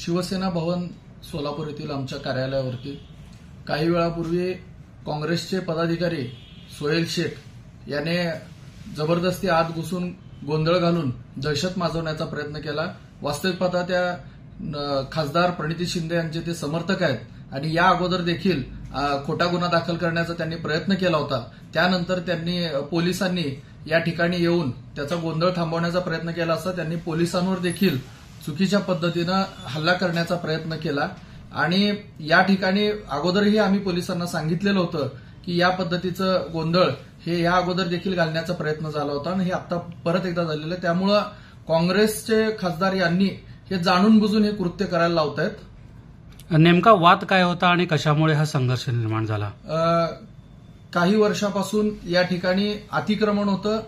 शिवसेना भवन सोलापूर येथील आमच्या कार्यालयावरती काही वेळापूर्वी काँग्रेसचे पदाधिकारी सोहेल शेख याने जबरदस्ती आत घुसून गोंधळ घालून दहशत माजवण्याचा प्रयत्न केला। वास्तविक पाहता त्या खासदार प्रणिती शिंदे यांचे ते समर्थक आहेत आणि या अगोदर देखील खोटा गुन्हा दाखल करण्याचा त्यांनी प्रयत्न केला होता। त्यानंतर त्यांनी पोलिसांनी या ठिकाणी येऊन त्याचा गोंधळ थांबवण्याचा प्रयत्न केला असता त्यांनी पोलिसांवर देखील चुकीच्या पद्धतीनं हल्ला करण्याचा प्रयत्न केला आणि या ठिकाणी अगोदरही आम्ही पोलिसांना सांगितलेलं होतं की या पद्धतीचं गोंधळ हे या अगोदर देखील घालण्याचा प्रयत्न झाला होता आणि हे आता परत एकदा झालेलं आहे। त्यामुळं काँग्रेसचे खासदार यांनी हे जाणून बुजून हे कृत्य करायला लावत आहेत। नेमका वाद काय होता आणि कशामुळे हा संघर्ष निर्माण झाला? काही वर्षापासून या ठिकाणी अतिक्रमण होतं,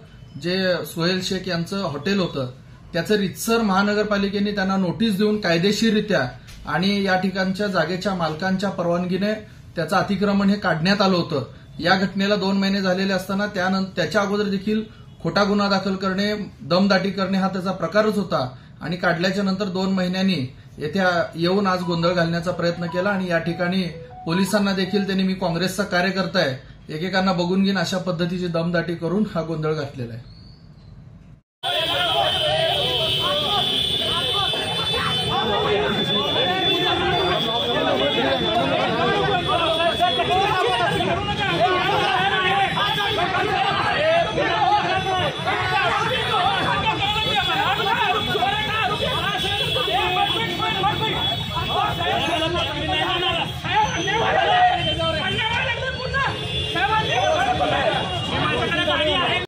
जे सोहेल शेख यांचं हॉटेल होतं त्याचं रितसर महानगरपालिकेने त्यांना नोटीस देऊन कायदेशीररित्या आणि या ठिकाणच्या जागेच्या मालकांच्या परवानगीने त्याचं अतिक्रमण हे काढण्यात आलं होतं। या घटनेला 2 महिने झालेले असताना त्याच्या अगोदर देखील खोटा गुन्हा दाखल करणे, दमदाटी करणे हा त्याचा प्रकारच होता आणि काढल्याच्या नंतर 2 महिन्यांनी येथे येऊन आज गोंधळ घालण्याचा प्रयत्न केला आणि या ठिकाणी पोलिसांना देखील त्यांनी मी काँग्रेसचा कार्यकर्ता आहे, एकेकांना बघून घेऊन अशा पद्धतीची दमदाटी करून हा गोंधळ घातलेला आहे।